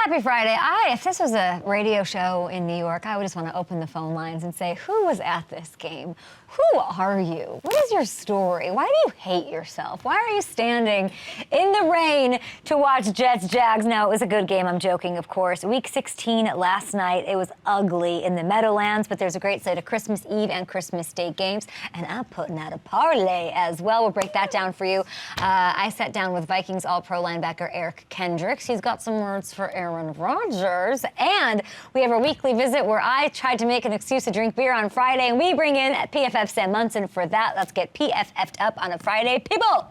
Happy Friday. If this was a radio show in New York, I would just want to open the phone lines and say, who was at this game? Who are you? What is your story? Why do you hate yourself? Why are you standing in the rain to watch Jets-Jags? No, it was a good game. I'm joking, of course. Week 16 last night. It was ugly in the Meadowlands, but there's a great slate of Christmas Eve and Christmas Day games, and I'm putting out a parlay as well. We'll break that down for you. I sat down with Vikings All-Pro linebacker Eric Kendricks. He's got some words for Aaron Rodgers, and we have a weekly visit where I tried to make an excuse to drink beer on Friday, and we bring in PFF Sam Munson for that. Let's get PFF'd up on a Friday, people.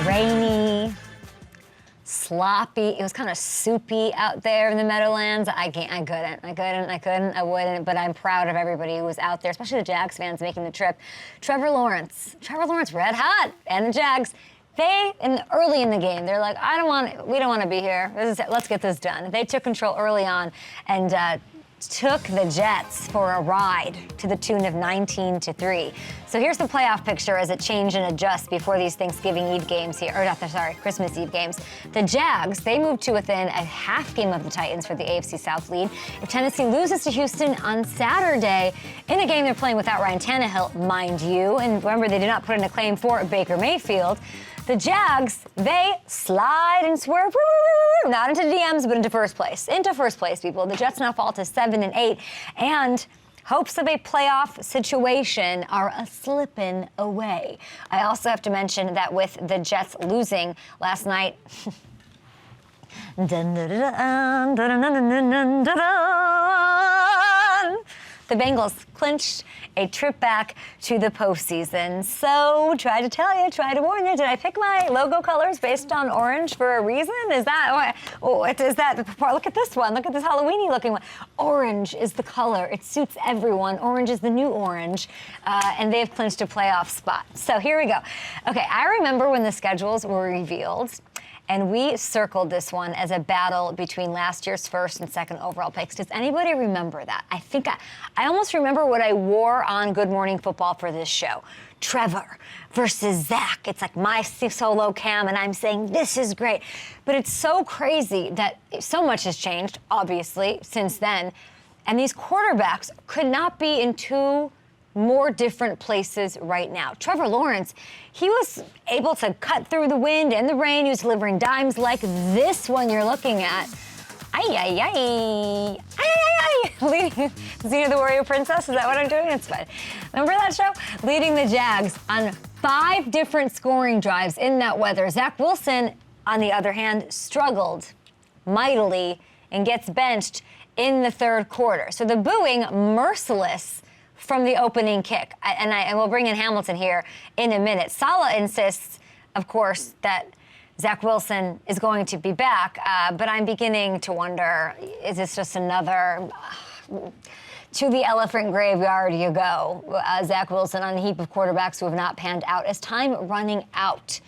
Rainy, sloppy. It was kind of soupy out there in the Meadowlands. I wouldn't, but I'm proud of everybody who was out there, especially the Jags fans making the trip. Trevor Lawrence, red hot, and the Jags. Early in the game, they're like, we don't want to be here. Let's get this done. They took control early on and took the Jets for a ride to the tune of 19-3. So here's the playoff picture as it changed and adjusts before these Thanksgiving Eve games here, Christmas Eve games. The Jags, they moved to within a half game of the Titans for the AFC South lead. If Tennessee loses to Houston on Saturday, in a game they're playing without Ryan Tannehill, mind you, and remember they did not put in a claim for Baker Mayfield, the Jags, they slide and swerve, not into DMs, but into first place. Into first place, people. The Jets now fall to 7-8, and hopes of a playoff situation are a slipping away. I also have to mention that with the Jets losing last night, the Bengals clinched a trip back to the postseason. So, tried to warn you. Did I pick my logo colors based on orange for a reason? Is that, look at this one. Look at this Halloween-y looking one. Orange is the color. It suits everyone. Orange is the new orange. And they've clinched a playoff spot. So here we go. Okay, I remember when the schedules were revealed, and we circled this one as a battle between last year's first and second overall picks. Does anybody remember that? I think I almost remember what I wore on Good Morning Football for this show. Trevor versus Zach. It's like my solo cam, and I'm saying, this is great. But it's so crazy that so much has changed, obviously, since then. And these quarterbacks could not be in two more different places right now. Trevor Lawrence, he was able to cut through the wind and the rain. He was delivering dimes like this one you're looking at. Leading Xena the Warrior Princess, is that what I'm doing? It's fine. Remember that show? Leading the Jags on 5 different scoring drives in that weather. Zach Wilson, on the other hand, struggled mightily and gets benched in the third quarter. So the booing, merciless from the opening kick. And we'll bring in Hamilton here in a minute. Saleh insists, of course, that Zach Wilson is going to be back, but I'm beginning to wonder, is this just another to the elephant graveyard you go? Zach Wilson on a heap of quarterbacks who have not panned out as time running out.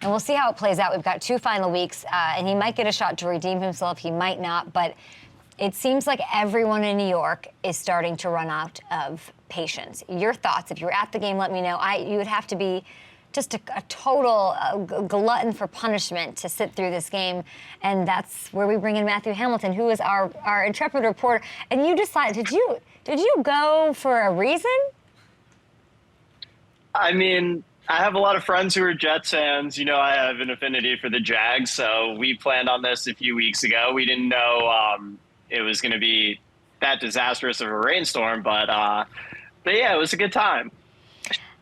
And we'll see how it plays out. We've got 2 final weeks, and he might get a shot to redeem himself. He might not, but it seems like everyone in New York is starting to run out of patience. Your thoughts, if you were at the game, let me know. You would have to be just a total glutton for punishment to sit through this game. And that's where we bring in Matthew Hamilton, who is our intrepid reporter. And you decided, did you go for a reason? I mean, I have a lot of friends who are Jets fans. You know, I have an affinity for the Jags, so we planned on this a few weeks ago. We didn't know it was going to be that disastrous of a rainstorm, but yeah, it was a good time.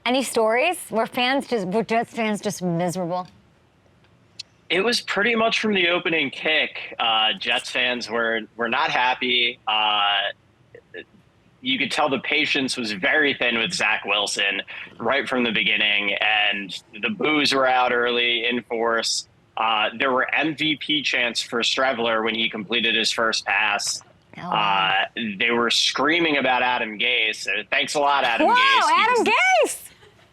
Any stories were Jets fans just miserable? It was pretty much from the opening kick. Jets fans were not happy. You could tell the patience was very thin with Zach Wilson right from the beginning, and the boos were out early in force. There were MVP chants for Streveler when he completed his first pass. Oh, wow. They were screaming about Adam Gase. Thanks a lot, Adam Gase. Whoa, Adam Gase!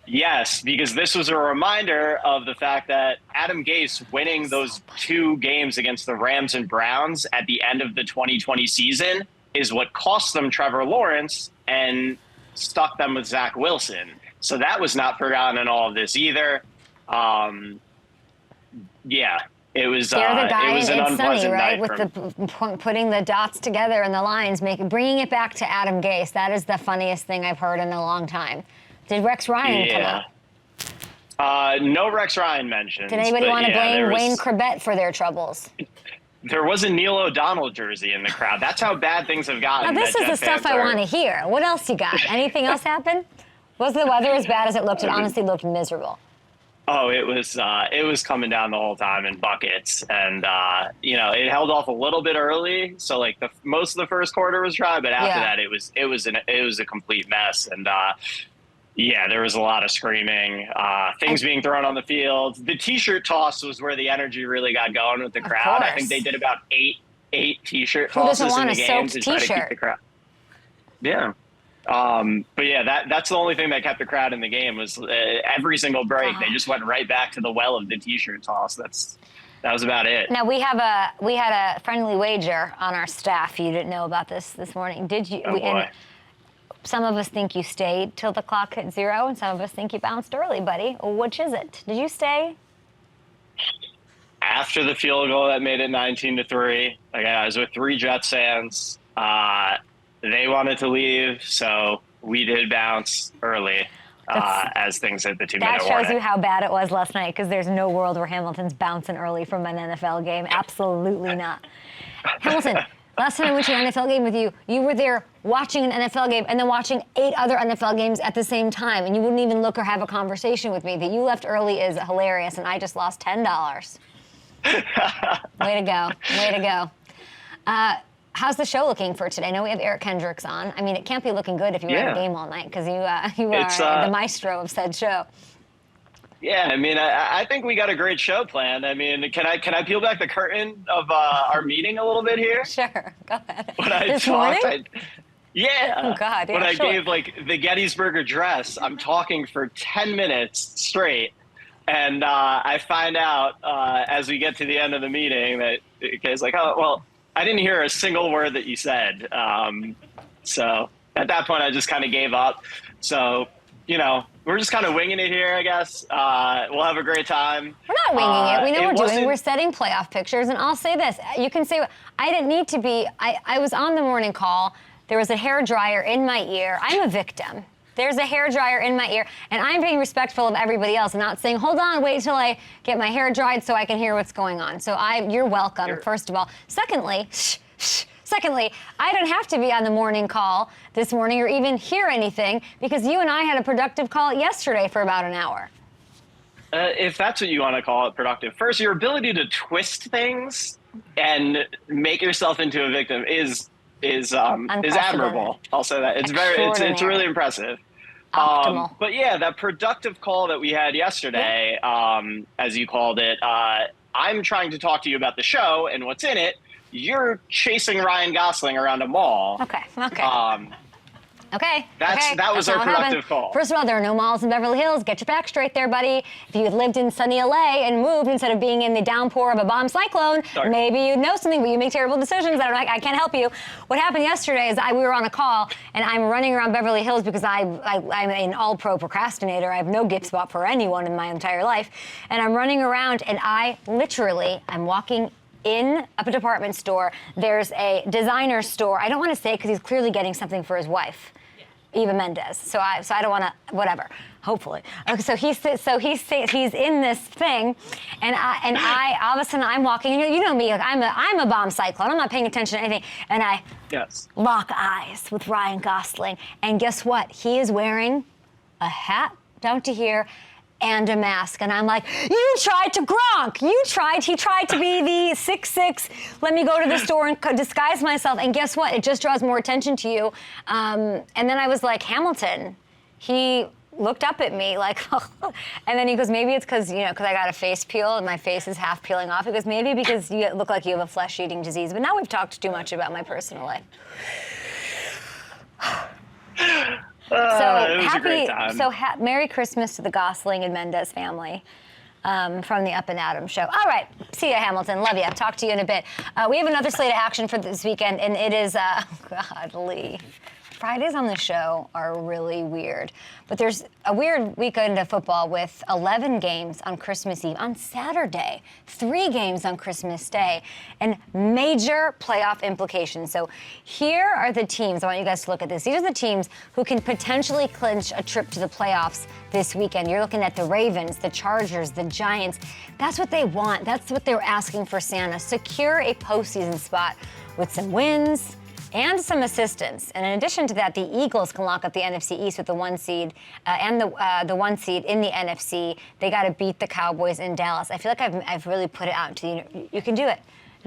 Yes, because this was a reminder of the fact that Adam Gase winning those 2 games against the Rams and Browns at the end of the 2020 season is what cost them Trevor Lawrence. And stuck them with Zach Wilson. So that was not forgotten in all of this either. Yeah, it was. They're the guy it was in an It's Sunny, unpleasant right? night. With putting the dots together and the lines, bringing it back to Adam Gase. That is the funniest thing I've heard in a long time. Did Rex Ryan come up? No Rex Ryan mentioned. Did anybody want to blame Wayne Corbett for their troubles? There was a Neil O'Donnell jersey in the crowd. That's how bad things have gotten. Now, this is the stuff I want to hear. What else you got? Anything else happen? Was the weather as bad as it looked? It honestly looked miserable. Oh, it was coming down the whole time in buckets, and it held off a little bit early. So like most of the first quarter was dry, but after that it was a complete mess. And there was a lot of screaming, things being thrown on the field. The T-shirt toss was where the energy really got going with the crowd. I think they did about eight T-shirt tosses in the game to try to keep the crowd. Yeah. But yeah, that's the only thing that kept the crowd in the game was every single break. They just went right back to the well of the T-shirt toss. That was about it. Now we had a friendly wager on our staff. You didn't know about this morning, did you? Oh, boy. And some of us think you stayed till the clock hit 0, and some of us think you bounced early, buddy. Which is it? Did you stay? After the field goal that made it 19-3, I was with 3 Jets fans. They wanted to leave, so we did bounce early as things hit the 2-minute warning. That shows you how bad it was last night, because there's no world where Hamilton's bouncing early from an NFL game. Absolutely not. Hamilton, last time I went to an NFL game with you, you were there watching an NFL game and then watching 8 other NFL games at the same time, and you wouldn't even look or have a conversation with me. That you left early is hilarious, and I just lost $10. Way to go. Way to go. How's the show looking for today? I know we have Eric Kendricks on. I mean, it can't be looking good if you were at a game all night, because you are the maestro of said show. Yeah, I mean, I think we got a great show planned. I mean, can I peel back the curtain of our meeting a little bit here? Sure, go ahead. When I this talked, morning? yeah. Oh, God, yeah, when I sure. gave, the Gettysburg Address, I'm talking for 10 minutes straight. And I find out as we get to the end of the meeting that the guy's like, oh, well, I didn't hear a single word that you said. So at that point, I just kind of gave up. So, we're just kind of winging it here, I guess. We'll have a great time. We're not winging it. We know what we're doing. wasn't- We're setting playoff pictures. And I'll say this. You can say, I didn't need to be. I was on the morning call. There was a hair dryer in my ear. I'm a victim. There's a hair dryer in my ear, and I'm being respectful of everybody else and not saying, hold on, wait till I get my hair dried so I can hear what's going on. So you're welcome, first of all. Secondly, I don't have to be on the morning call this morning or even hear anything, because you and I had a productive call yesterday for about an hour. If that's what you want to call it, productive. First, your ability to twist things and make yourself into a victim is admirable. I'll say that. It's really impressive. Optimal. But yeah, that productive call that we had yesterday, as you called it, I'm trying to talk to you about the show and what's in it. You're chasing Ryan Gosling around a mall. Okay. That was our productive call. First of all, there are no malls in Beverly Hills. Get your facts straight there, buddy. If you had lived in sunny LA and moved instead of being in the downpour of a bomb cyclone, maybe you'd know something, but you make terrible decisions. I can't help you. What happened yesterday is we were on a call, and I'm running around Beverly Hills because I'm an all-pro procrastinator. I have no gift spot for anyone in my entire life. And I'm running around, and I'm walking in a department store. There's a designer store. I don't want to say it because he's clearly getting something for his wife. Eva Mendes. So I don't want to, whatever. Hopefully. Okay, so he's in this thing, and I all of a sudden I'm walking. You know me. Like I'm a bomb cyclone. I'm not paying attention to anything, and I lock eyes with Ryan Gosling. And guess what? He is wearing a hat down to here and a mask. And I'm like, you tried to Gronk. He tried to be the 6'6", let me go to the store and disguise myself. And guess what? It just draws more attention to you. And then I was like, Hamilton, he looked up at me like, and then he goes, maybe it's because I got a face peel and my face is half peeling off. He goes, maybe because you look like you have a flesh-eating disease. But now we've talked too much about my personal life. Merry Christmas to the Gosling and Mendez family from the Up and Adam show. All right, see ya, Hamilton. Love ya. Talk to you in a bit. We have another slate of action for this weekend, and it is, Fridays on the show are really weird. But there's a weird weekend of football with 11 games on Christmas Eve, on Saturday, 3 games on Christmas Day, and major playoff implications. So here are the teams. I want you guys to look at this. These are the teams who can potentially clinch a trip to the playoffs this weekend. You're looking at the Ravens, the Chargers, the Giants. That's what they want. That's what they're asking for Santa. Secure a postseason spot with some wins and some assistance. And in addition to that, the Eagles can lock up the NFC East with the 1 seed and the 1 seed in the NFC. They got to beat the Cowboys in Dallas. I feel like I've really put it out to you. You can do it.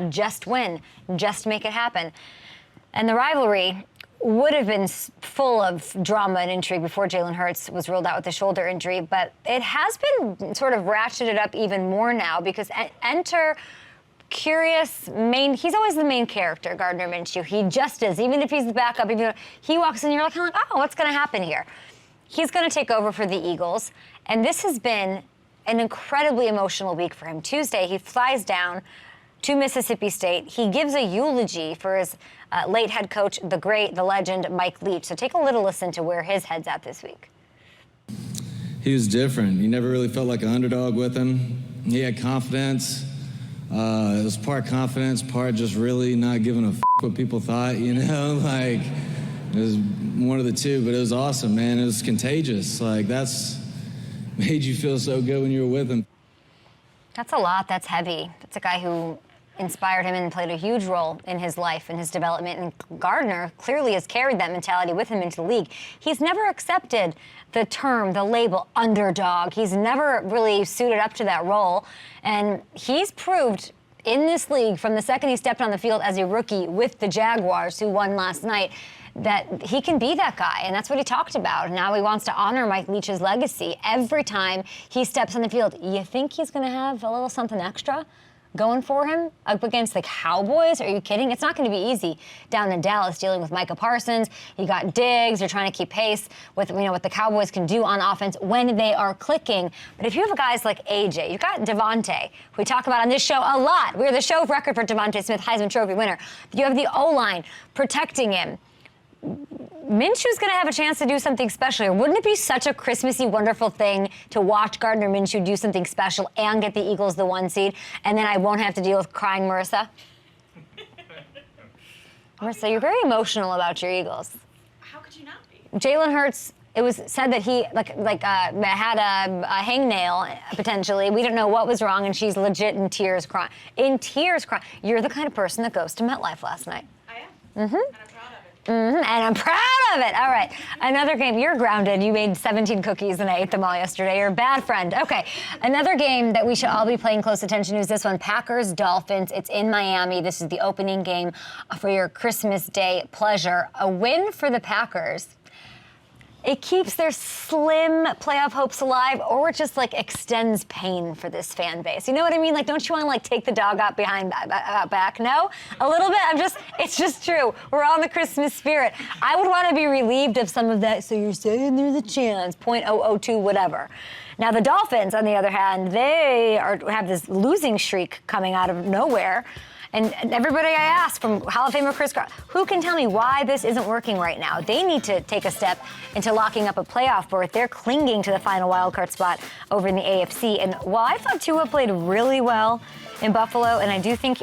Just win. Just make it happen. And the rivalry would have been full of drama and intrigue before Jalen Hurts was ruled out with a shoulder injury, but it has been sort of ratcheted up even more now because enter curious he's always the main character, Gardner Minshew. He just is, even if he's the backup, even though he walks in, you're like, oh, what's going to happen here? He's going to take over for the Eagles, and this has been an incredibly emotional week for him. Tuesday, he flies down to Mississippi State. He gives a eulogy for his late head coach, the great, the legend, Mike Leach. So take a little listen to where his head's at this week. He was different. You never really felt like an underdog with him. He had confidence. It was part confidence, part just really not giving a what people thought, like it was one of the two, but it was awesome, man. It was contagious. Like that's made you feel so good when you were with him. That's a lot. That's heavy. That's a guy who inspired him and played a huge role in his life and his development. And Gardner clearly has carried that mentality with him into the league. He's never accepted the term, the label underdog. He's never really suited up to that role. And he's proved in this league from the second he stepped on the field as a rookie with the Jaguars, who won last night, that he can be that guy, and that's what he talked about. Now he wants to honor Mike Leach's legacy. Every time he steps on the field, you think he's going to have a little something extra going for him up against the Cowboys? Are you kidding? It's not going to be easy down in Dallas dealing with Micah Parsons. You got Diggs. You're trying to keep pace with what the Cowboys can do on offense when they are clicking. But if you have guys like AJ, you've got Devontae, who we talk about on this show a lot. We're the show of record for Devontae Smith, Heisman Trophy winner. You have the O-line protecting him. Minshew's going to have a chance to do something special here. Wouldn't it be such a Christmassy, wonderful thing to watch Gardner Minshew do something special and get the Eagles the 1 seed, and then I won't have to deal with crying Marissa? Marissa, you're very emotional about your Eagles. How could you not be? Jalen Hurts, it was said that he had a hangnail, potentially. We don't know what was wrong, and she's legit in tears crying. In tears crying. You're the kind of person that goes to MetLife last night. I am. Mm-hmm. And I'm proud of it. Mm-hmm, and I'm proud of it. All right. Another game. You're grounded. You made 17 cookies and I ate them all yesterday. You're a bad friend. Okay. Another game that we should all be paying close attention to is this one, Packers-Dolphins. It's in Miami. This is the opening game for your Christmas Day pleasure. A win for the Packers. It keeps their slim playoff hopes alive, or it just extends pain for this fan base. You know what I mean? Don't you want to take the dog out back? No? A little bit? It's just true. We're all in the Christmas spirit. I would want to be relieved of some of that. So you're saying there's a chance, 0.002, whatever. Now the Dolphins, on the other hand, they have this losing streak coming out of nowhere. And everybody I asked, from Hall of Famer Chris Carter, who can tell me why this isn't working right now? They need to take a step into locking up a playoff berth. They're clinging to the final wildcard spot over in the AFC. And while I thought Tua played really well in Buffalo, and I do think,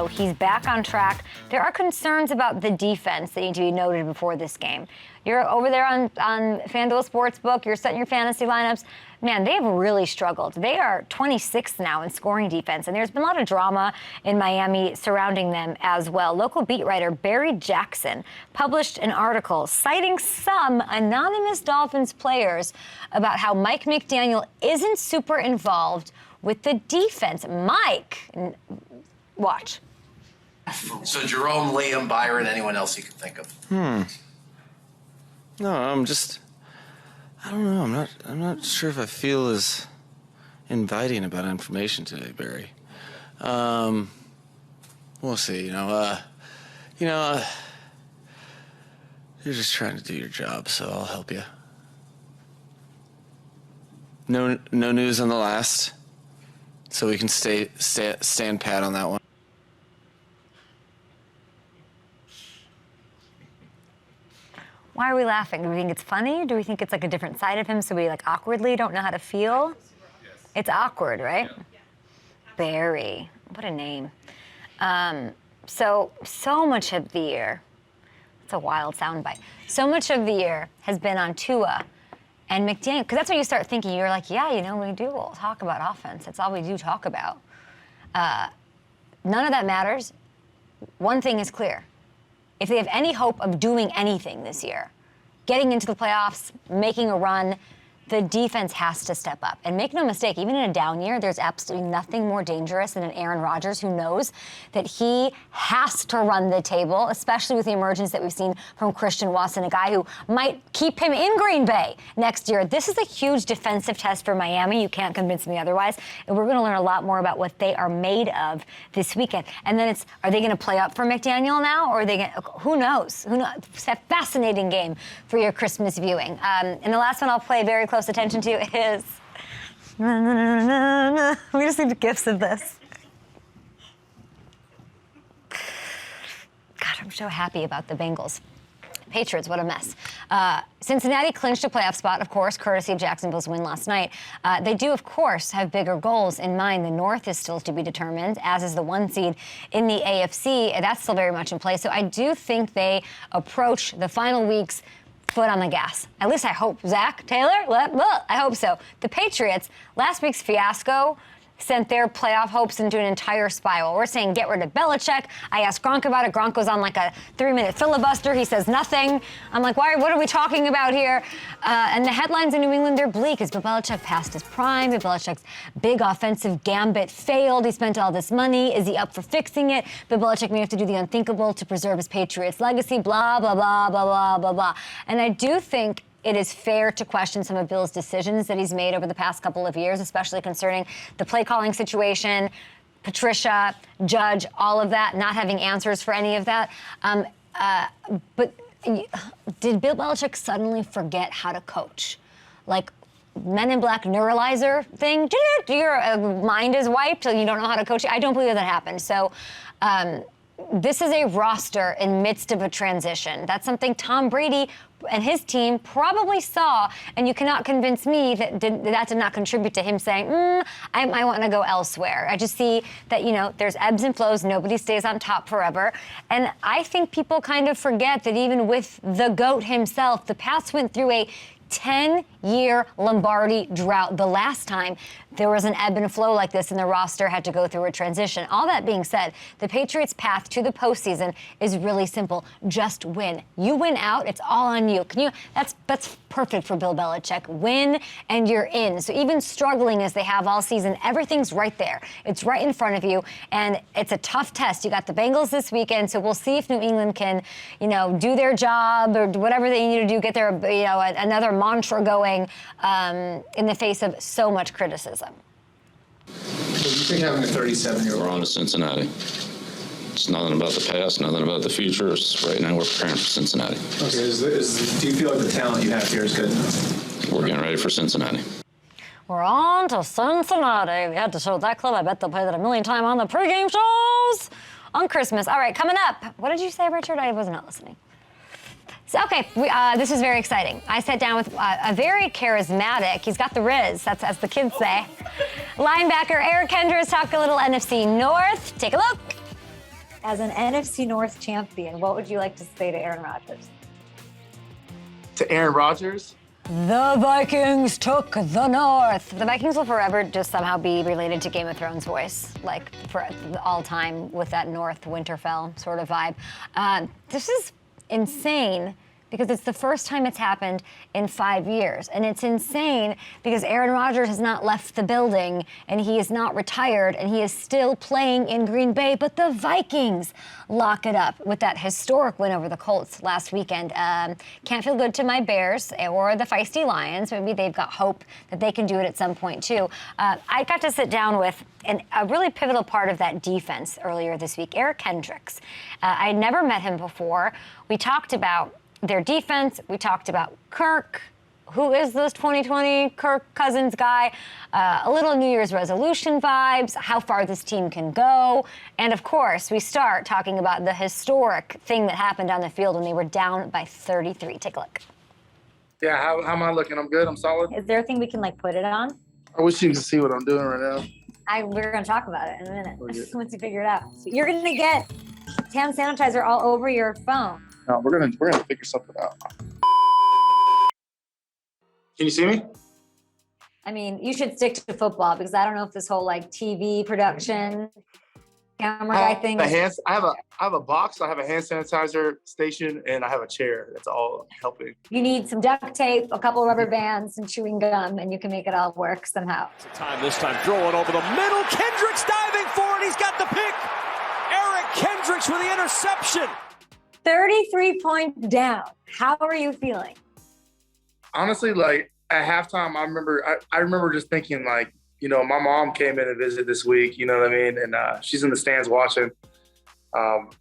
he's back on track, there are concerns about the defense that need to be noted before this game. You're over there on FanDuel Sportsbook, you're setting your fantasy lineups. Man, they have really struggled. They are 26th now in scoring defense, and there's been a lot of drama in Miami surrounding them as well. Local beat writer Barry Jackson published an article citing some anonymous Dolphins players about how Mike McDaniel isn't super involved with the defense. Mike, watch. So Jerome, Liam, Byron, anyone else you can think of? No, I don't know. I'm not sure if I feel as inviting about information today, Barry. We'll see. You're just trying to do your job, so I'll help you. No news on the last, so we can stand pat on that one. Why are we laughing? Do we think it's funny? Do we think it's like a different side of him, so we like awkwardly don't know how to feel? Yes. It's awkward, right? Yeah. Barry, what a name. So much of the year, it's a wild soundbite. So much of the year has been on Tua and McDaniel, because that's when you start thinking, you're like, yeah, we do talk about offense. That's all we do talk about. None of that matters. One thing is clear. If they have any hope of doing anything this year, getting into the playoffs, making a run, the defense has to step up. And make no mistake, even in a down year, there's absolutely nothing more dangerous than an Aaron Rodgers who knows that he has to run the table, especially with the emergence that we've seen from Christian Watson, a guy who might keep him in Green Bay next year. This is a huge defensive test for Miami. You can't convince me otherwise. And we're going to learn a lot more about what they are made of this weekend. And then are they going to play up for McDaniel now? Or are they going to, who knows? Who knows? It's a fascinating game for your Christmas viewing. And the last one I'll play very close attention to is, we just need gifs of this. God, I'm so happy about the Bengals. Patriots, what a mess. Cincinnati clinched a playoff spot, of course, courtesy of Jacksonville's win last night. They do, of course, have bigger goals in mind. The North is still to be determined, as is the 1 seed in the AFC. That's still very much in play. So I do think they approach the final weeks foot on the gas. At least I hope. Zach Taylor? I hope so. The Patriots, last week's fiasco sent their playoff hopes into an entire spiral. We're saying get rid of Belichick. I asked Gronk about it. Gronk goes on like a 3-minute filibuster. He says nothing. I'm like, what are we talking about here? And the headlines in New England, they're bleak. Is Bill Belichick past his prime? Bill Belichick's big offensive gambit failed. He spent all this money. Is he up for fixing it? Bill Belichick may have to do the unthinkable to preserve his Patriots legacy, blah, blah, blah, blah, blah, blah, blah. And I do think it is fair to question some of Bill's decisions that he's made over the past couple of years, especially concerning the play calling situation, Patricia, Judge, all of that, not having answers for any of that. But did Bill Belichick suddenly forget how to coach? Like Men in Black neuralizer thing? Your mind is wiped and you don't know how to coach? I don't believe that happened. So this is a roster in midst of a transition. That's something Tom Brady and his team probably saw, and you cannot convince me that did not contribute to him saying, I want to go elsewhere. I just see that, there's ebbs and flows. Nobody stays on top forever. And I think people kind of forget that even with the GOAT himself, the Pats went through a 10-year Lombardi drought. The last time there was an ebb and flow like this and the roster had to go through a transition. All that being said, the Patriots' path to the postseason is really simple. Just win. You win out, it's all on you. That's perfect for Bill Belichick. Win and you're in. So even struggling as they have all season, everything's right there. It's right in front of you, and it's a tough test. You got the Bengals this weekend, so we'll see if New England can, do their job or whatever they need to do, get their, another mantra going in the face of so much criticism. So you think having a 37-year-old... We're on to Cincinnati. It's nothing about the past, nothing about the future. It's right now we're preparing for Cincinnati. Okay, do you feel like the talent you have here is good enough? We're getting ready for Cincinnati. We're on to Cincinnati. We had to show that clip. I bet they'll play that a million times on the pregame shows on Christmas. All right, coming up. What did you say, Richard? I was not listening. So, okay, this is very exciting. I sat down with a very charismatic, he's got the Riz, that's as the kids say, linebacker Eric Kendricks, talk a little NFC North. Take a look. As an NFC North champion, what would you like to say to Aaron Rodgers? To Aaron Rodgers? The Vikings took the North. The Vikings will forever just somehow be related to Game of Thrones voice, like for all time with that North Winterfell sort of vibe. This is insane because it's the first time it's happened in 5 years. And it's insane because Aaron Rodgers has not left the building and he is not retired and he is still playing in Green Bay. But the Vikings lock it up with that historic win over the Colts last weekend. Can't feel good to my Bears or the feisty Lions. Maybe they've got hope that they can do it at some point too. I got to sit down with a really pivotal part of that defense earlier this week, Eric Kendricks. I had never met him before. We talked about their defense. We talked about Kirk. Who is this 2020 Kirk Cousins guy? A little New Year's resolution vibes, how far this team can go. And, of course, we start talking about the historic thing that happened on the field when they were down by 33. Take a look. Yeah, how am I looking? I'm good. I'm solid. Is there a thing we can, put it on? I wish you could see what I'm doing right now. We're going to talk about it in a minute once you figure it out. So you're going to get hand sanitizer all over your phone. No, we're gonna figure something out. Can you see me? I mean, you should stick to football because I don't know if this whole TV production camera guy thing. I have a box. I have a hand sanitizer station, and I have a chair. That's all helping. You need some duct tape, a couple of rubber bands, and chewing gum, and you can make it all work somehow. This time throwing over the middle. Kendricks diving for it. He's got the pick. Eric Kendricks with the interception. 33 points down. How are you feeling? Honestly, at halftime, I remember just thinking my mom came in to visit this week, you know what I mean? And she's in the stands watching.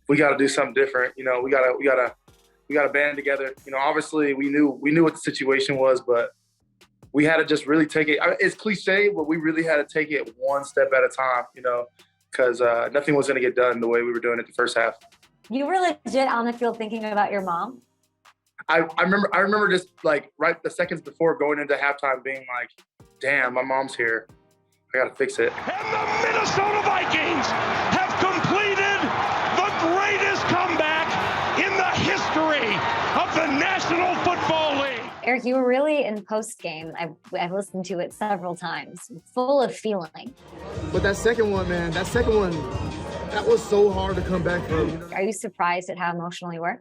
We got to do something different. We got to band together. Obviously we knew what the situation was, but we had to just really take it. It's cliche, but we really had to take it one step at a time, because nothing was going to get done the way we were doing it the first half. You were legit on the field thinking about your mom? I remember just right the seconds before going into halftime being like, damn, my mom's here. I got to fix it. And the Minnesota Vikings have completed the greatest comeback in the history of the National Football League. Eric, you were really in post-game. I've listened to it several times, full of feeling. But that second one, that was so hard to come back from. Are you surprised at how emotional you were?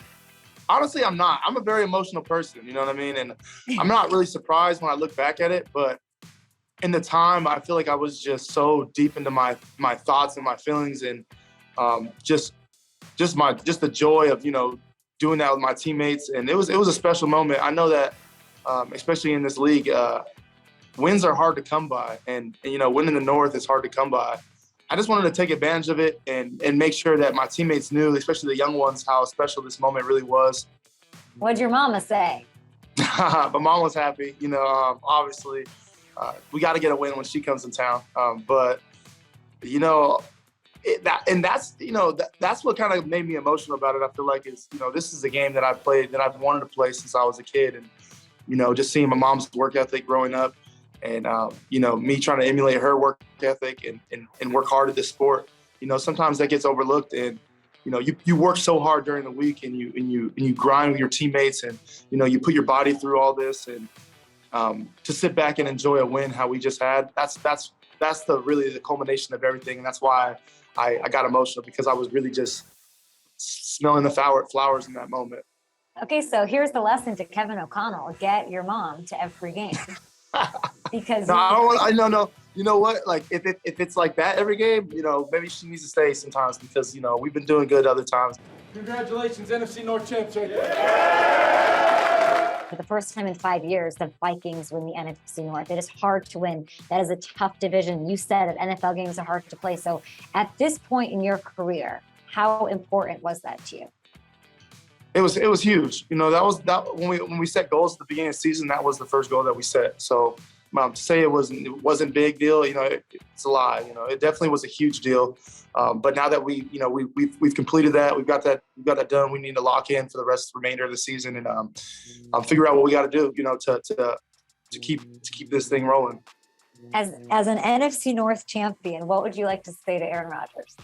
Honestly, I'm not. I'm a very emotional person, you know what I mean? And I'm not really surprised when I look back at it, but in the time, I feel like I was just so deep into my thoughts and my feelings, and just the joy of, doing that with my teammates. And it was a special moment. I know that, especially in this league, wins are hard to come by, and winning the North is hard to come by. I just wanted to take advantage of it and make sure that my teammates knew, especially the young ones, how special this moment really was. What'd your mama say? My mom was happy. Obviously, we got to get a win when she comes in town. But that's what kind of made me emotional about it. I feel like this is a game that I played, that I've wanted to play since I was a kid, and just seeing my mom's work ethic growing up. And, me trying to emulate her work ethic and work hard at this sport, sometimes that gets overlooked. And, you work so hard during the week, and you grind with your teammates, and, you put your body through all this, and to sit back and enjoy a win how we just had, that's really the culmination of everything. And that's why I got emotional, because I was really just smelling the flowers in that moment. Okay, so here's the lesson to Kevin O'Connell. Get your mom to every game. Because no. You know what? If it's like that every game, maybe she needs to stay sometimes, because we've been doing good other times. Congratulations, NFC North champs right there. For the first time in 5 years, the Vikings win the NFC North. It is hard to win. That is a tough division. You said it, NFL games are hard to play. So at this point in your career, how important was that to you? It was huge. That when we set goals at the beginning of the season, that was the first goal that we set. So to say it wasn't a big deal, it's a lie. It definitely was a huge deal. But now that we've completed that, we've got that done. We need to lock in for the remainder of the season and figure out what we got to do, to keep this thing rolling. As an NFC North champion, what would you like to say to Aaron Rodgers?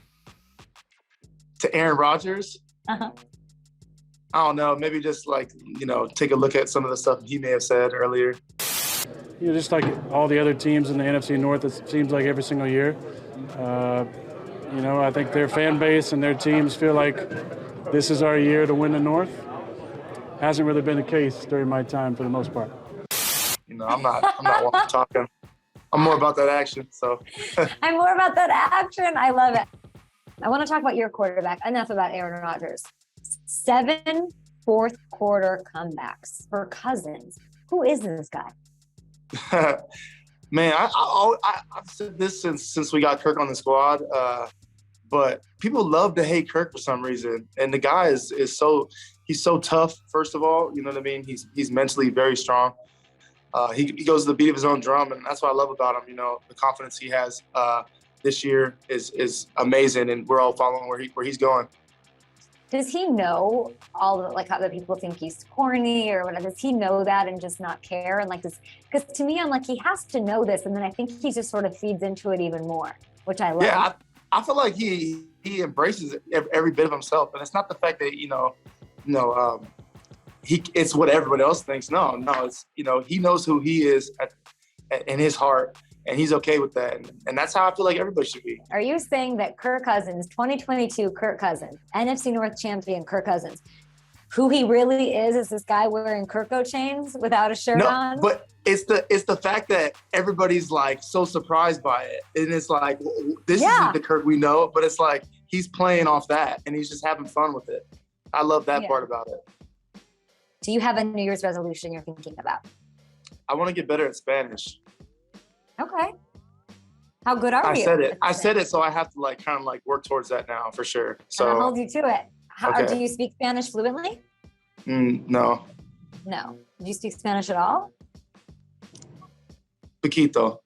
To Aaron Rodgers? Uh-huh. I don't know, maybe just take a look at some of the stuff he may have said earlier. Just like all the other teams in the NFC North, it seems like every single year. I think their fan base and their teams feel like this is our year to win the North. Hasn't really been the case during my time for the most part. I'm not one talking. I'm more about that action. So I'm more about that action. I love it. I want to talk about your quarterback. Enough about Aaron Rodgers. 7 fourth-quarter comebacks for Cousins. Who is this guy? Man, I've said this since we got Kirk on the squad, but people love to hate Kirk for some reason. And the guy is so tough. First of all, you know what I mean. He's mentally very strong. He goes to the beat of his own drum, and that's what I love about him. You know, the confidence he has this year is amazing, and we're all following where he's going. Does he know all the, like, how the people think he's corny or whatever? Does he know that and just not care? And like, because to me, I'm like, he has to know this. And then I think he just sort of feeds into it even more, which I love. Yeah, I feel like he embraces every bit of himself. And it's not the fact that, it's what everybody else thinks. No, it's, he knows who he is in his heart. And he's okay with that. And that's how I feel like everybody should be. Are you saying that Kirk Cousins, 2022 Kirk Cousins, NFC North champion Kirk Cousins, who he really is this guy wearing Kirko chains without a shirt on? No, but it's the fact that everybody's like so surprised by it. And it's like, this isn't the Kirk we know, but it's like he's playing off that and he's just having fun with it. I love that part about it. Do you have a New Year's resolution you're thinking about? I want to get better at Spanish. Okay. How good are you? I said it, so I have to kind of work towards that now for sure. So I'll hold you to it. Do you speak Spanish fluently? No. No. Do you speak Spanish at all? Poquito.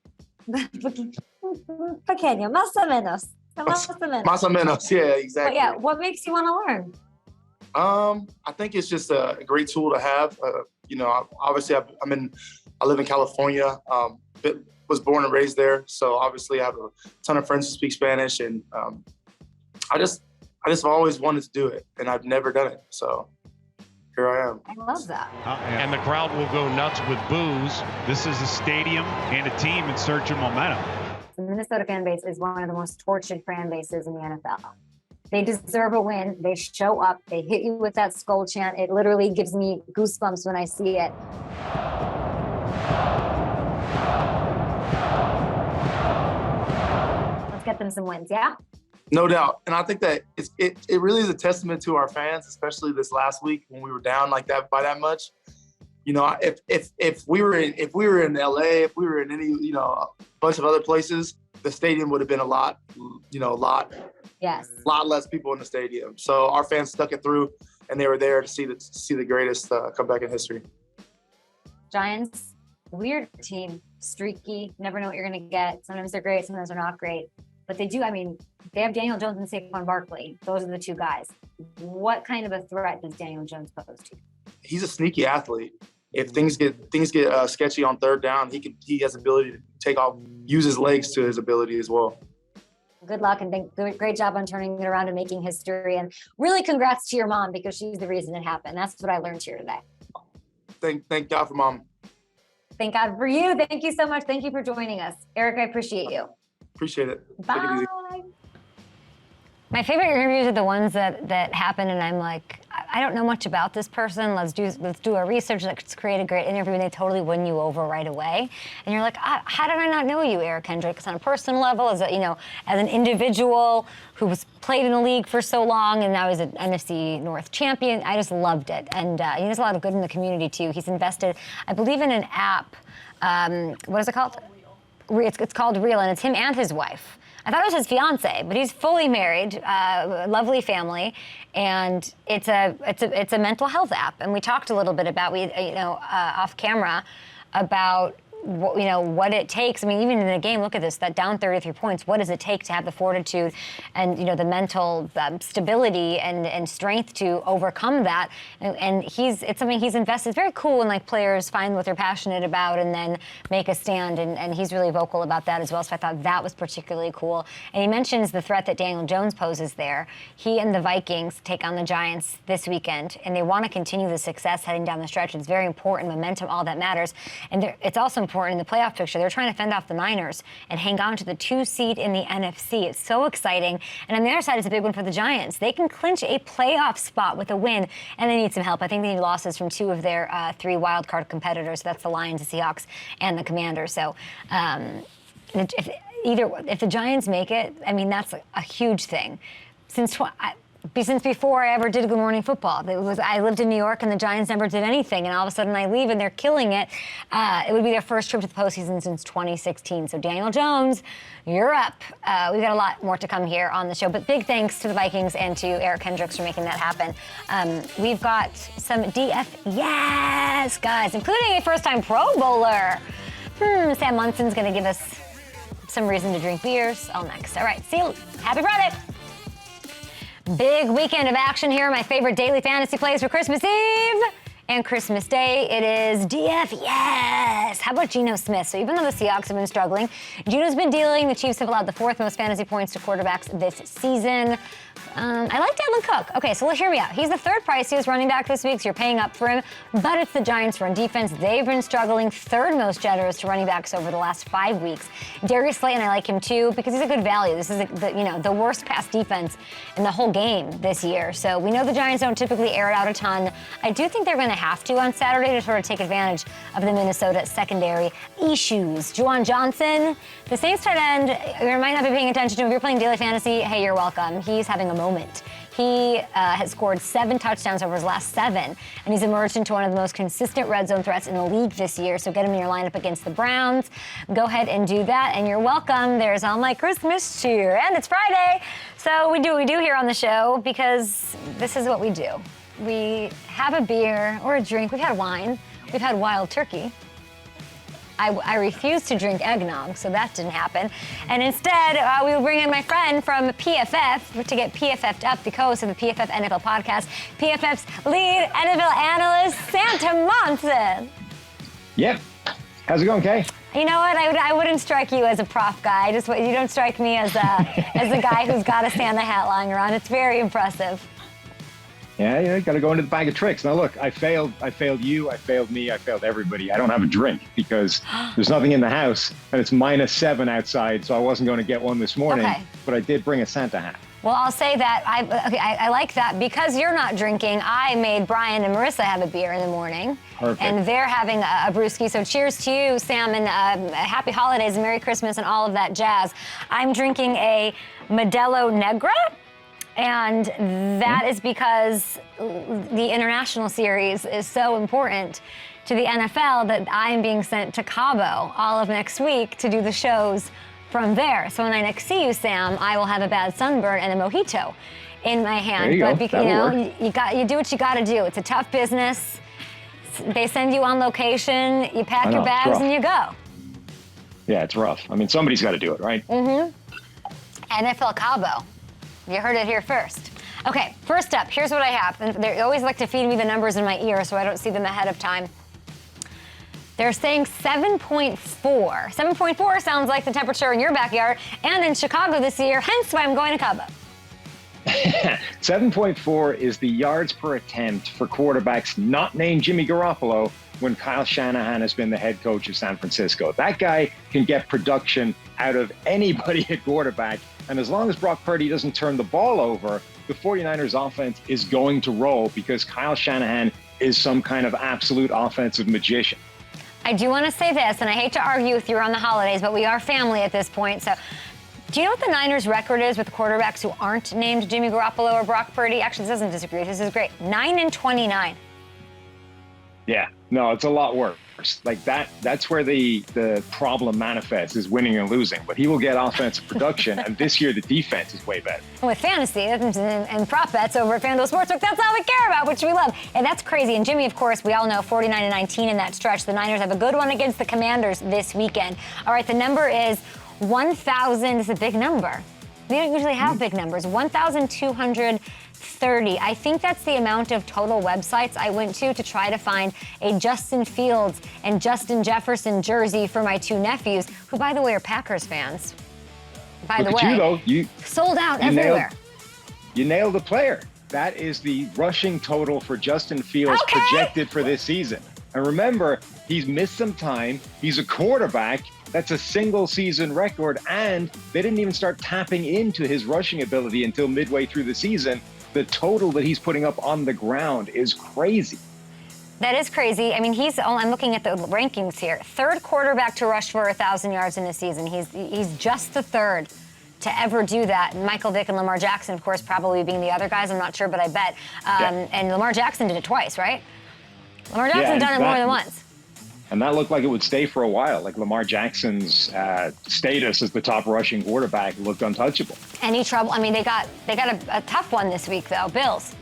Pequeño, más o menos. Más o menos, yeah, exactly. But yeah, what makes you want to learn? I think it's just a great tool to have. Obviously I live in California. Was born and raised there, so obviously I have a ton of friends who speak Spanish, and I just always wanted to do it, and I've never done it. So here I am. I love that. And the crowd will go nuts with boos. This is a stadium and a team in search of momentum. The Minnesota fan base is one of the most tortured fan bases in the NFL. They deserve a win. They show up. They hit you with that skull chant. It literally gives me goosebumps when I see it. Get them some wins, yeah? No doubt. And I think that it really is a testament to our fans, especially this last week when we were down like that by that much. If we were in LA, if we were in any, a bunch of other places, the stadium would have been a lot less people in the stadium. So our fans stuck it through, and they were there to see the greatest comeback in history. Giants, weird team, streaky, never know what you're going to get. Sometimes they're great, sometimes they're not great. But they have Daniel Jones and Saquon Barkley. Those are the two guys. What kind of a threat does Daniel Jones pose to you? He's a sneaky athlete. If things get sketchy on third down, he has the ability to use his legs to his ability as well. Good luck and great job on turning it around and making history. And really congrats to your mom, because she's the reason it happened. That's what I learned here today. Thank God for Mom. Thank God for you. Thank you so much. Thank you for joining us. Eric, I appreciate you. Appreciate it. Bye. Take it easy. My favorite interviews are the ones that happen and I'm like, I don't know much about this person. Let's do a research. Let's create a great interview, and they totally win you over right away. And you're like, how did I not know you, Eric Kendricks, on a personal level, as an individual who was played in the league for so long, and now he's an NFC North champion. I just loved it, and he does a lot of good in the community too. He's invested, I believe, in an app. What is it called? It's called Real, and it's him and his wife. I thought it was his fiance, but he's fully married, lovely family, and it's a mental health app. And we talked a little bit about off camera about what it takes. I mean, even in a game, look at this, that down 33 points, what does it take to have the fortitude and, the mental stability and strength to overcome that? And it's something he's invested. It's very cool when players find what they're passionate about and then make a stand. And he's really vocal about that as well. So I thought that was particularly cool. And he mentions the threat that Daniel Jones poses there. He and the Vikings take on the Giants this weekend, and they want to continue the success heading down the stretch. It's very important. Momentum, all that matters. And it's also important in the playoff picture. They're trying to fend off the Niners and hang on to the 2 seed in the NFC. It's so exciting. And on the other side, it's a big one for the Giants. They can clinch a playoff spot with a win, and they need some help. I think they need losses from 2 of their 3 wild card competitors. That's the Lions, the Seahawks, and the Commanders. So if the Giants make it, I mean, that's a huge thing. Since since before I ever did Good Morning Football. I lived in New York and the Giants never did anything, and all of a sudden I leave and they're killing it. It would be their first trip to the postseason since 2016. So Daniel Jones, you're up. We've got a lot more to come here on the show, but big thanks to the Vikings and to Eric Kendricks for making that happen. We've got some DF yes guys, including a first-time Pro Bowler. Sam Munson's going to give us some reason to drink beers. All next. All right, see you. Happy Friday. Big weekend of action here. My favorite daily fantasy plays for Christmas Eve and Christmas Day. It is DF, yes. How about Geno Smith? So even though the Seahawks have been struggling, Geno's been dealing. The Chiefs have allowed the 4th most fantasy points to quarterbacks this season. I like Dalvin Cook. Okay, so let's hear me out. He's the 3rd priciest running back this week, so you're paying up for him. But it's the Giants' run defense. They've been struggling, 3rd most generous to running backs over the last 5 weeks. Darius Slayton, I like him too because he's a good value. This is the worst pass defense in the whole game this year. So we know the Giants don't typically air it out a ton. I do think they're going to have to on Saturday to sort of take advantage of the Minnesota secondary issues. Juwan Johnson, the Saints tight end, you might not be paying attention to him. If you're playing daily fantasy, hey, you're welcome. He's having a moment. He has scored 7 touchdowns over his last 7, and he's emerged into one of the most consistent red zone threats in the league this year. So get him in your lineup against the Browns. Go ahead and do that, and you're welcome. There's all my Christmas cheer, and it's Friday. So we do what we do here on the show because this is what we do. We have a beer or a drink. We've had wine. We've had wild turkey. I refused to drink eggnog, so that didn't happen. And instead, we will bring in my friend from PFF to get PFF'd Up, the co-host of the PFF NFL podcast, PFF's lead NFL analyst, Sam Munson. Yep. How's it going, Kay? You know what? I wouldn't strike you as a prof guy. You don't strike me as a guy who's got a Santa hat lying around. It's very impressive. Yeah, got to go into the bag of tricks. Now, look, I failed you, I failed me, I failed everybody. I don't have a drink because there's nothing in the house, and it's -7 outside, so I wasn't going to get one this morning. Okay. But I did bring a Santa hat. Well, I'll say that I like that because you're not drinking. I made Brian and Marissa have a beer in the morning. Perfect. And they're having a brewski. So cheers to you, Sam, and happy holidays and Merry Christmas and all of that jazz. I'm drinking a Modelo Negra. And that is because the international series is so important to the NFL that I'm being sent to Cabo all of next week to do the shows from there. So when I next see you, Sam, I will have a bad sunburn and a mojito in my hand. There you go. You do what you got to do. It's a tough business. They send you on location, you pack your bags, and you go. Yeah, it's rough. I mean, somebody's got to do it, right? Mm-hmm. NFL Cabo. You heard it here first. Okay, first up, here's what I have. And they always like to feed me the numbers in my ear so I don't see them ahead of time. They're saying 7.4. 7.4 sounds like the temperature in your backyard and in Chicago this year, hence why I'm going to Cabo. 7.4 is the yards per attempt for quarterbacks not named Jimmy Garoppolo when Kyle Shanahan has been the head coach of San Francisco. That guy can get production out of anybody at quarterback. And as long as Brock Purdy doesn't turn the ball over, the 49ers offense is going to roll because Kyle Shanahan is some kind of absolute offensive magician. I do want to say this, and I hate to argue with you on the holidays, but we are family at this point. So do you know what the Niners' record is with quarterbacks who aren't named Jimmy Garoppolo or Brock Purdy? Actually, this doesn't disagree. This is great. 9-29. Yeah, no, it's a lot worse. Like that's where the problem manifests is winning and losing. But he will get offensive production, and this year the defense is way better. With fantasy and prop bets over at FanDuel Sportsbook, that's all we care about, which we love. And that's crazy. And Jimmy, of course, we all know 49-19 in that stretch. The Niners have a good one against the Commanders this weekend. All right, the number is 1,000. It's a big number. We don't usually have big numbers. 1,230. I think that's the amount of total websites I went to try to find a Justin Fields and Justin Jefferson jersey for my 2 nephews, who, by the way, are Packers fans. Look at you, though. You sold out everywhere. You nailed the player. That is the rushing total for Justin Fields projected for this season. And remember, he's missed some time. He's a quarterback. That's a single season record. And they didn't even start tapping into his rushing ability until midway through the season. The total that he's putting up on the ground is crazy. That is crazy. I mean, I'm looking at the rankings here. 3rd quarterback to rush for 1,000 yards in a season. He's just the 3rd to ever do that. Michael Vick and Lamar Jackson, of course, probably being the other guys. I'm not sure, but I bet. And Lamar Jackson did it twice, right? Lamar Jackson's done it more than once. And that looked like it would stay for a while. Like Lamar Jackson's status as the top rushing quarterback looked untouchable. Any trouble? I mean, they got a tough one this week, though. Bills.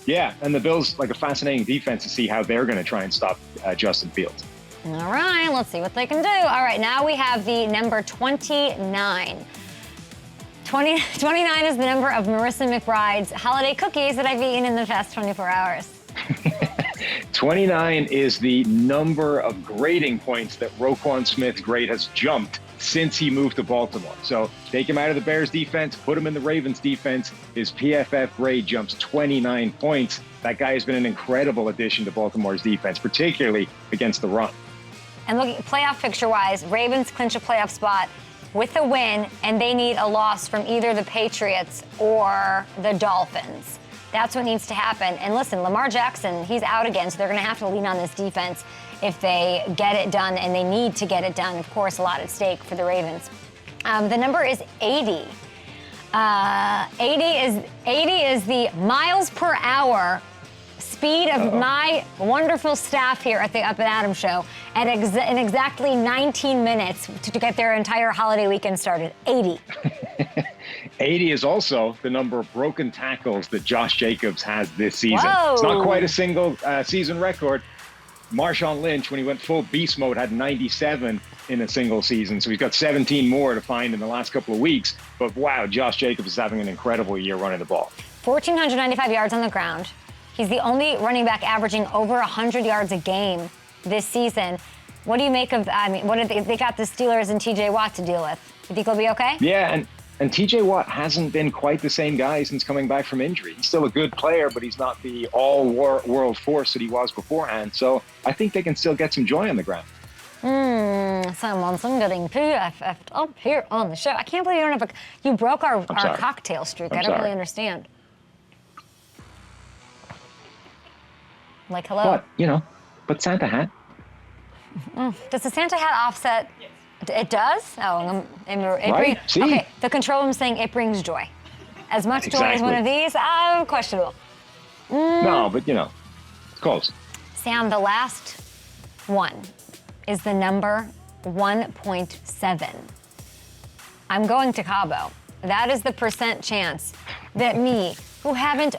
Yeah, and the Bills, like a fascinating defense to see how they're going to try and stop Justin Fields. All right, let's see what they can do. All right, now we have the number 29. 29 is the number of Marissa McBride's holiday cookies that I've eaten in the past 24 hours. 29 is the number of grading points that Roquan Smith's grade has jumped since he moved to Baltimore. So take him out of the Bears defense, put him in the Ravens defense. His PFF grade jumps 29 points. That guy has been an incredible addition to Baltimore's defense, particularly against the run. And look, playoff picture-wise, Ravens clinch a playoff spot with a win, and they need a loss from either the Patriots or the Dolphins. That's what needs to happen. And listen, Lamar Jackson, he's out again, so they're going to have to lean on this defense if they get it done, and they need to get it done. Of course, a lot at stake for the Ravens. The number is 80. 80 is the miles per hour speed of my wonderful staff here at the Up and Adams show at in exactly 19 minutes to get their entire holiday weekend started. 80. 80 is also the number of broken tackles that Josh Jacobs has this season. Whoa. It's not quite a single season record. Marshawn Lynch, when he went full beast mode, had 97 in a single season. So he's got 17 more to find in the last couple of weeks. But wow, Josh Jacobs is having an incredible year running the ball. 1,495 yards on the ground. He's the only running back averaging over 100 yards a game this season. What do you make of, I mean, what did they got the Steelers and TJ Watt to deal with? You think he'll be okay? Yeah, and TJ Watt hasn't been quite the same guy since coming back from injury. He's still a good player, but he's not the all-world force that he was beforehand. So I think they can still get some joy on the ground. Sam Munson getting PFF'd up here on the show. I can't believe you don't have you broke our cocktail streak. I don't really understand. Like, hello? But Santa hat. Does the Santa hat offset? It does? Oh, right? See? Okay, the control room saying it brings joy. As much joy as one of these, questionable. No, but it's close. Sam, the last one is the number 1.7. I'm going to Cabo. That is the percent chance that me, who haven't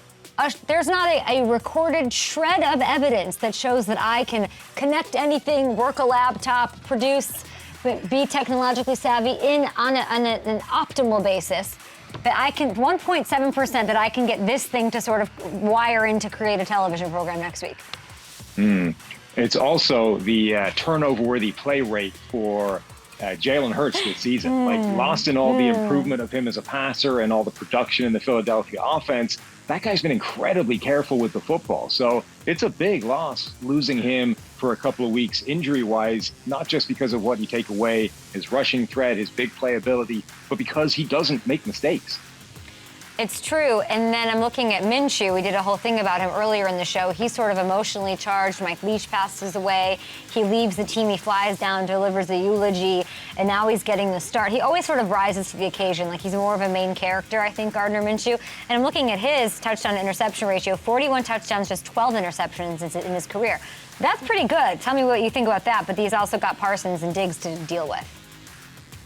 there's not a recorded shred of evidence that shows that I can connect anything, work a laptop, produce, be technologically savvy on an optimal basis, that I can, 1.7% that I can get this thing to sort of wire in to create a television program next week. It's also the turnover-worthy play rate for Jalen Hurts this season. Lost in all the improvement of him as a passer and all the production in the Philadelphia offense, that guy's been incredibly careful with the football. So it's a big loss losing him for a couple of weeks injury-wise, not just because of what you take away, his rushing threat, his big playability, but because he doesn't make mistakes. It's true. And then I'm looking at Minshew. We did a whole thing about him earlier in the show. He's sort of emotionally charged. Mike Leach passes away. He leaves the team. He flies down, delivers a eulogy, and now he's getting the start. He always sort of rises to the occasion. Like, he's more of a main character, I think, Gardner Minshew. And I'm looking at his touchdown-interception ratio, 41 touchdowns, just 12 interceptions in his career. That's pretty good. Tell me what you think about that. But he's also got Parsons and Diggs to deal with.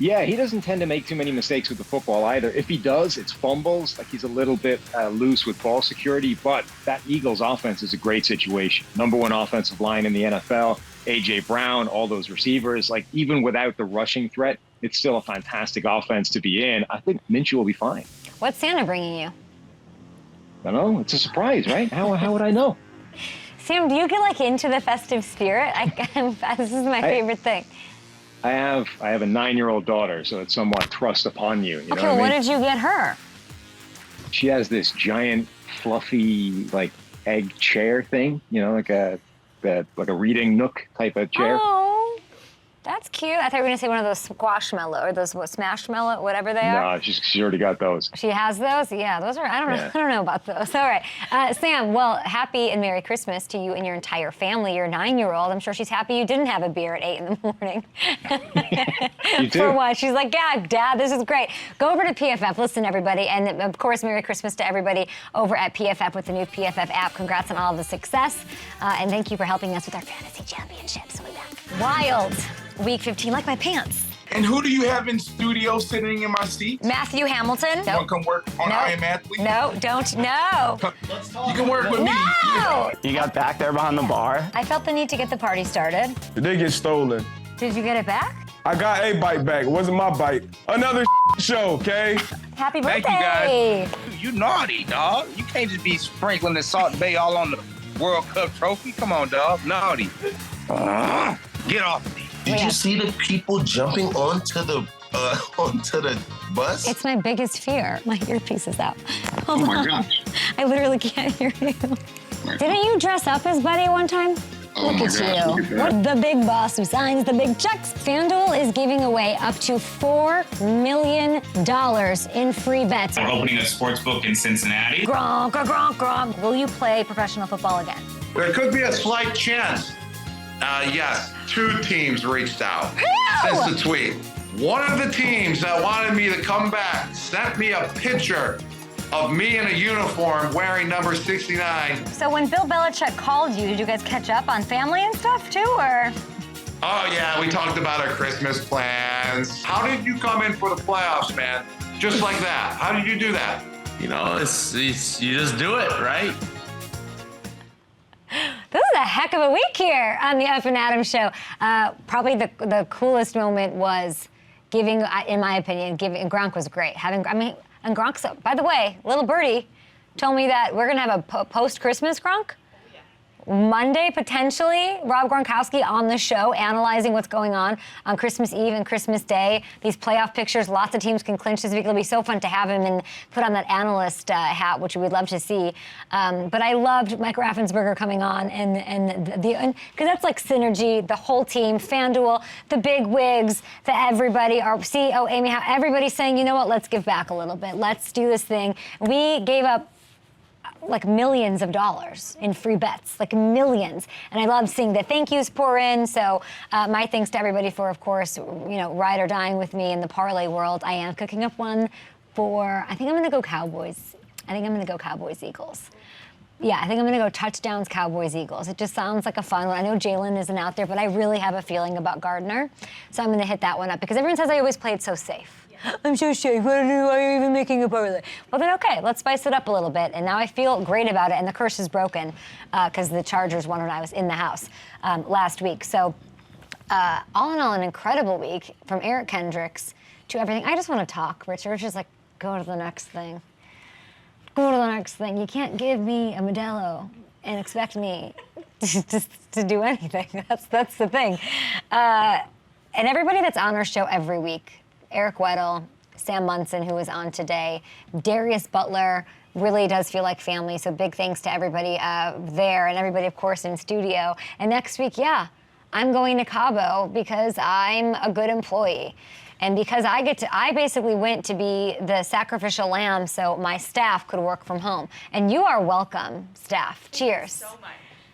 Yeah, he doesn't tend to make too many mistakes with the football either. If he does, it's fumbles. Like, he's a little bit loose with ball security, but that Eagles offense is a great situation. Number one offensive line in the NFL, A.J. Brown, all those receivers. Like, even without the rushing threat, it's still a fantastic offense to be in. I think Minshew will be fine. What's Santa bringing you? I don't know. It's a surprise, right? How would I know? Sam, do you get, into the festive spirit? This is my favorite thing. I have a 9-year-old daughter, so it's somewhat thrust upon you. Okay, well, what did you get her? She has this giant, fluffy, egg chair thing. Like a reading nook type of chair. Oh. That's cute. I thought you were going to say one of those squashmallow or those smashmallow, whatever they are. No, she already got those. She has those? Yeah, those are, I don't know about those. All right. Sam, well, happy and Merry Christmas to you and your entire family. Your 9-year-old, I'm sure she's happy you didn't have a beer at 8 in the morning. You too. For once. She's like, yeah, Dad, this is great. Go over to PFF. Listen, everybody. And, of course, Merry Christmas to everybody over at PFF with the new PFF app. Congrats on all of the success. And thank you for helping us with our fantasy championships. We'll be back. Wild. Week 15, like my pants. And who do you have in studio sitting in my seat? Matthew Hamilton. You want to come work on I Am Athlete? No, don't. No. You can work with me. No. You got back there behind the bar. I felt the need to get the party started. It did get stolen. Did you get it back? I got a bike back. It wasn't my bike. Another show, okay? Happy birthday. Thank you, guys. You naughty, dog. You can't just be sprinkling the Salt Bay all on the World Cup trophy. Come on, dog. Naughty. Get off me. Did you see the people jumping onto the bus? It's my biggest fear. My earpiece is out. Oh my gosh. I literally can't hear you. Didn't you dress up as Buddy one time? Oh Look at you. What the big boss who signs the big checks. FanDuel is giving away up to $4 million in free bets. We're opening a sports book in Cincinnati. Gronk, gronk, gronk. Will you play professional football again? There could be a slight chance. Yes, 2 teams reached out since the tweet. One of the teams that wanted me to come back sent me a picture of me in a uniform wearing number 69. So when Bill Belichick called you, did you guys catch up on family and stuff too, or? Oh yeah, we talked about our Christmas plans. How did you come in for the playoffs, man? Just like that. How did you do that? You know, it's you just do it, right? This is a heck of a week here on the Up and Adam show. Probably the coolest moment was giving, in my opinion, Gronk was great. And Gronk's, by the way, little birdie told me that we're gonna have a post-Christmas Gronk. Monday, potentially, Rob Gronkowski on the show analyzing what's going on Christmas Eve and Christmas Day. These playoff pictures, lots of teams can clinch this week. It'll be so fun to have him and put on that analyst hat, which we'd love to see. But I loved Mike Raffensperger coming on, and because that's like synergy, the whole team, FanDuel, the big wigs, everybody, our CEO, Amy, how everybody's saying, you know what, let's give back a little bit. Let's do this thing. We gave up like millions of dollars in free bets, like millions. And I love seeing the thank yous pour in. So my thanks to everybody for, of course, ride or dying with me in the parlay world. I am cooking up one for, I think I'm going to go Cowboys. I think I'm going to go Cowboys-Eagles. Yeah, I think I'm going to go touchdowns, Cowboys-Eagles. It just sounds like a fun one. I know Jalen isn't out there, but I really have a feeling about Gardner. So I'm going to hit that one up because everyone says I always played so safe. I'm so safe. Why are you even making a parlay? Well, then, okay, let's spice it up a little bit. And now I feel great about it. And the curse is broken because the Chargers won when I was in the house last week. So all in all, an incredible week from Eric Kendricks to everything. I just want to talk, Richard. It's just like, go to the next thing. Go to the next thing. You can't give me a Modelo and expect me to do anything. That's the thing. And everybody that's on our show every week, Eric Weddle, Sam Munson, who was on today, Darius Butler, really does feel like family. So big thanks to everybody there and everybody, of course, in studio. And next week, I'm going to Cabo because I'm a good employee. And because I basically went to be the sacrificial lamb so my staff could work from home. And you are welcome, staff. Cheers. Thank you so much.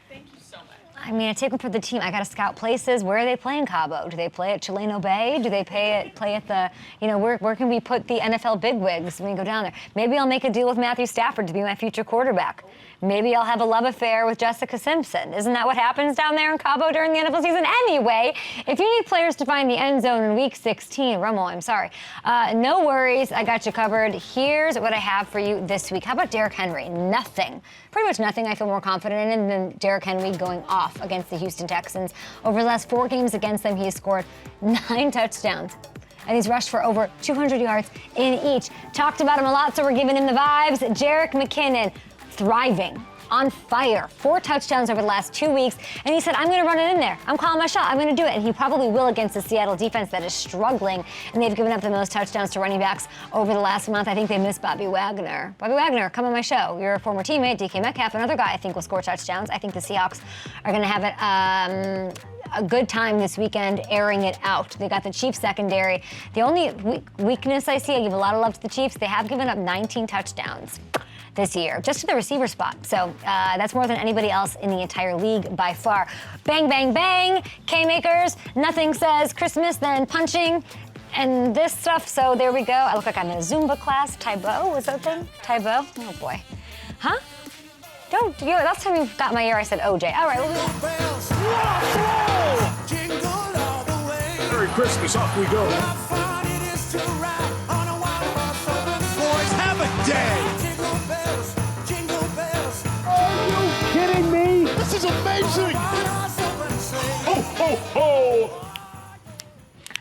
Thank you so much. I mean, I take them for the team. I got to scout places. Where are they playing Cabo? Do they play at Chileno Bay? Do they play at the, where can we put the NFL bigwigs when we go down there? Maybe I'll make a deal with Matthew Stafford to be my future quarterback. Maybe I'll have a love affair with Jessica Simpson. Isn't that what happens down there in Cabo during the NFL season? Anyway, if you need players to find the end zone in Week 16, Romo, I'm sorry. No worries, I got you covered. Here's what I have for you this week. How about Derrick Henry? Nothing. Pretty much nothing I feel more confident in than Derrick Henry going off against the Houston Texans. Over the last 4 games against them, he has scored 9 touchdowns. And he's rushed for over 200 yards in each. Talked about him a lot, so we're giving him the vibes. Jerick McKinnon, thriving, on fire, 4 touchdowns over the last 2 weeks. And he said, I'm going to run it in there. I'm calling my shot. I'm going to do it. And he probably will against the Seattle defense that is struggling. And they've given up the most touchdowns to running backs over the last month. I think they missed Bobby Wagner. Bobby Wagner, come on my show. You're a former teammate, DK Metcalf, another guy I think will score touchdowns. I think the Seahawks are going to have it. a good time this weekend airing it out. They got the Chiefs secondary. The only weakness I see, I give a lot of love to the Chiefs, they have given up 19 touchdowns this year, just to the receiver spot. So that's more than anybody else in the entire league by far. Bang, bang, bang, K-makers. Nothing says Christmas than punching and this stuff. So there we go. I look like I'm in a Zumba class. Taibo, was that thing? Taibo? Oh boy. Huh? Don't, you know, last time you got my ear, I said OJ. All right. Merry Christmas, off we go. Boys, have a day. Are you kidding me? This is amazing. Ho, ho, ho.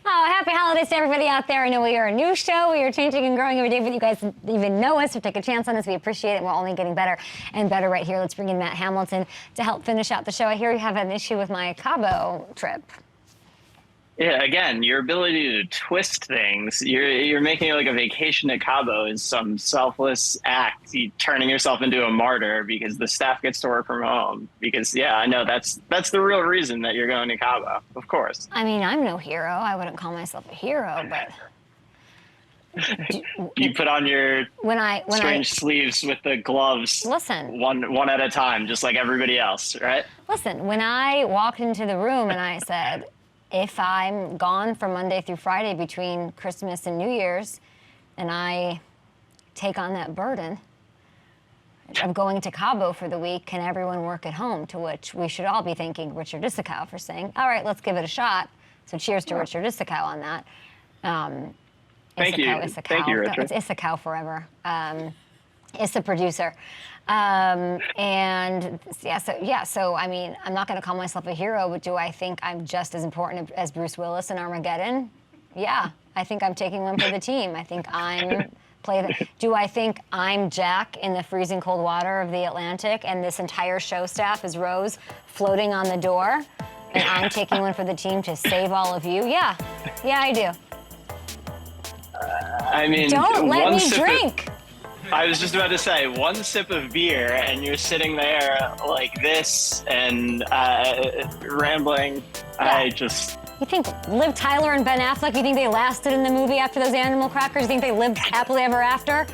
Oh, happy holidays to everybody out there. I know we are a new show. We are changing and growing every day, but you guys even know us or take a chance on us. We appreciate it. We're only getting better and better right here. Let's bring in Matt Hamilton to help finish out the show. I hear you have an issue with my Cabo trip. Yeah, again, your ability to twist things, you're making it like a vacation at Cabo is some selfless act. You're turning yourself into a martyr because the staff gets to work from home. Because, yeah, I know that's the real reason that you're going to Cabo, of course. I mean, I'm no hero. I wouldn't call myself a hero, but... You put on your strange sleeves with the gloves. Listen. One at a time, just like everybody else, right? Listen, when I walked into the room and I said... If I'm gone from Monday through Friday between Christmas and New Year's, and I take on that burden of going to Cabo for the week, can everyone work at home? To which we should all be thanking Richard Issacow for saying, all right, let's give it a shot. So cheers to Richard Issacow on that. Thank you. Thank you, Richard. No, it's Issacow forever. Issa producer. And so I mean, I'm not going to call myself a hero, but do I think I'm just as important as Bruce Willis in Armageddon? Yeah, I think I'm taking one for the team. I think do I think I'm Jack in the freezing cold water of the Atlantic and this entire show staff is Rose floating on the door and I'm taking one for the team to save all of you? Yeah, I do. I mean, don't let me drink. I was just about to say, one sip of beer and you're sitting there like this and rambling. Yeah. You think Liv Tyler and Ben Affleck, you think they lasted in the movie after those animal crackers? You think they lived happily ever after?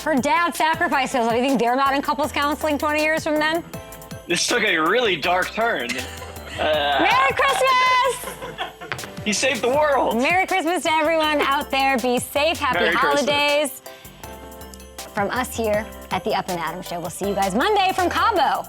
Her dad sacrificed himself. You think they're not in couples counseling 20 years from then? This took a really dark turn. Merry Christmas! You saved the world. Merry Christmas to everyone out there. Be safe. Happy Merry holidays. From us here at the Up and Adam Show. We'll see you guys Monday from Cabo.